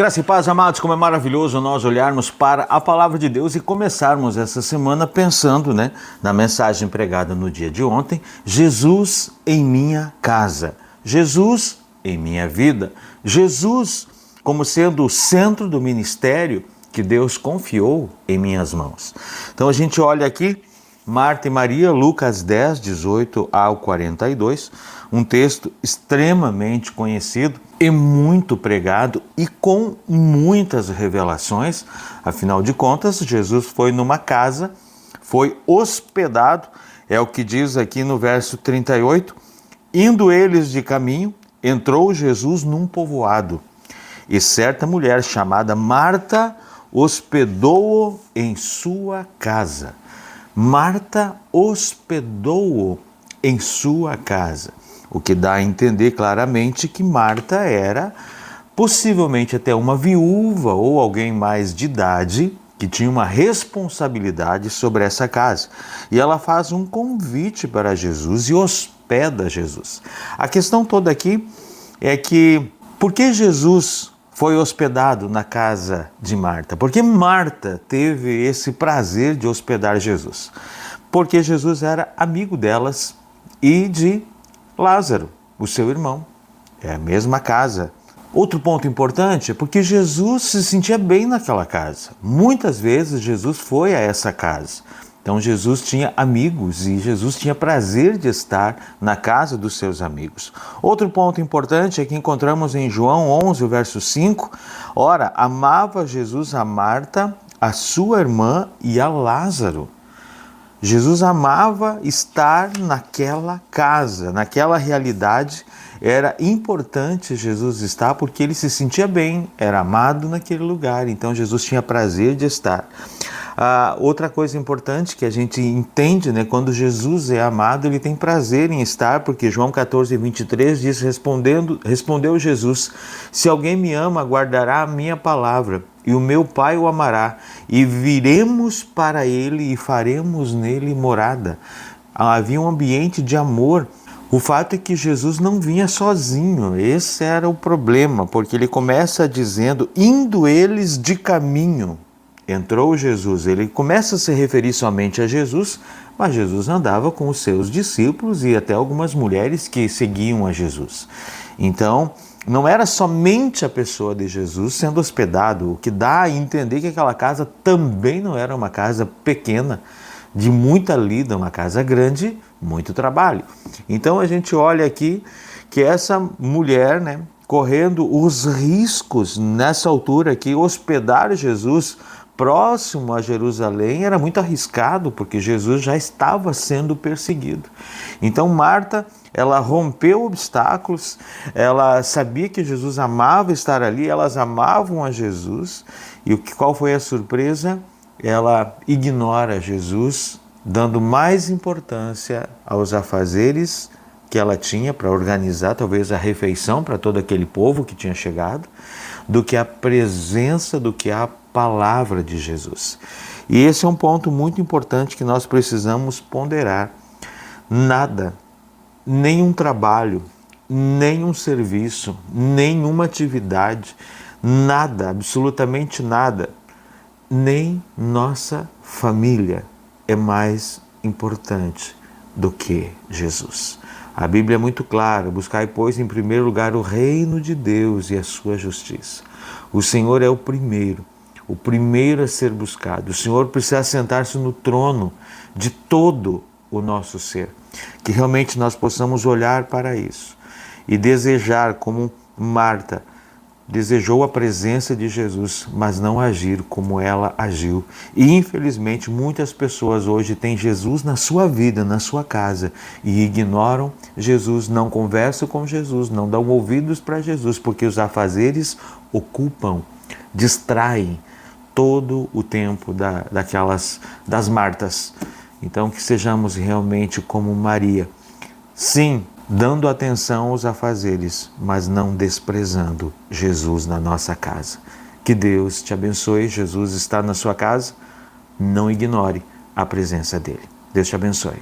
Graça e paz, amados, como é maravilhoso nós olharmos para a palavra de Deus e começarmos essa semana pensando, na mensagem pregada no dia de ontem, Jesus em minha casa, Jesus em minha vida, Jesus como sendo o centro do ministério que Deus confiou em minhas mãos. Então a gente olha aqui, Marta e Maria, Lucas 10, 18 ao 42, um texto extremamente conhecido e muito pregado e com muitas revelações. Afinal de contas, Jesus foi numa casa, foi hospedado, é o que diz aqui no verso 38, indo eles de caminho, entrou Jesus num povoado, e certa mulher chamada Marta hospedou-o em sua casa. Marta hospedou-o em sua casa, o que dá a entender claramente que Marta era possivelmente até uma viúva ou alguém mais de idade que tinha uma responsabilidade sobre essa casa. E ela faz um convite para Jesus e hospeda Jesus. A questão toda aqui é que, por que Jesus foi hospedado na casa de Marta? Porque Marta teve esse prazer de hospedar Jesus? Porque Jesus era amigo delas e de Lázaro, o seu irmão. É a mesma casa. Outro ponto importante é porque Jesus se sentia bem naquela casa. Muitas vezes Jesus foi a essa casa. Então Jesus tinha amigos e Jesus tinha prazer de estar na casa dos seus amigos. Outro ponto importante é que encontramos em João 11, o verso 5. Ora, amava Jesus a Marta, a sua irmã e a Lázaro. Jesus amava estar naquela casa, naquela realidade. Era importante Jesus estar porque ele se sentia bem, era amado naquele lugar. Então Jesus tinha prazer de estar. Outra coisa importante que a gente entende, quando Jesus é amado, ele tem prazer em estar, porque João 14, 23 diz, respondeu Jesus, se alguém me ama, guardará a minha palavra, e o meu Pai o amará, e viremos para ele e faremos nele morada. Havia um ambiente de amor. O fato é que Jesus não vinha sozinho, esse era o problema, porque ele começa dizendo, indo eles de caminho. Entrou Jesus, ele começa a se referir somente a Jesus, mas Jesus andava com os seus discípulos e até algumas mulheres que seguiam a Jesus. Então, não era somente a pessoa de Jesus sendo hospedado, o que dá a entender que aquela casa também não era uma casa pequena, de muita lida, uma casa grande, muito trabalho. Então a gente olha aqui que essa mulher, correndo os riscos nessa altura aqui, hospedar Jesus próximo a Jerusalém era muito arriscado, porque Jesus já estava sendo perseguido. Então Marta, ela rompeu obstáculos, ela sabia que Jesus amava estar ali, elas amavam a Jesus, e qual foi a surpresa? Ela ignora Jesus, dando mais importância aos afazeres que ela tinha para organizar talvez a refeição para todo aquele povo que tinha chegado, do que a presença, do que a palavra de Jesus. E esse é um ponto muito importante que nós precisamos ponderar. Nada, nenhum trabalho, nenhum serviço, nenhuma atividade, nada, absolutamente nada, nem nossa família é mais importante do que Jesus. A Bíblia é muito clara, buscai, pois, em primeiro lugar o reino de Deus e a sua justiça. O Senhor é o primeiro a ser buscado. O Senhor precisa sentar-se no trono de todo o nosso ser. Que realmente nós possamos olhar para isso e desejar, como Marta desejou a presença de Jesus, mas não agir como ela agiu. E infelizmente muitas pessoas hoje têm Jesus na sua vida, na sua casa, e ignoram Jesus, não conversam com Jesus, não dão ouvidos para Jesus, porque os afazeres ocupam, distraem todo o tempo das Martas. Então que sejamos realmente como Maria, sim, dando atenção aos afazeres, mas não desprezando Jesus na nossa casa. Que Deus te abençoe. Jesus está na sua casa, não ignore a presença dele. Deus te abençoe.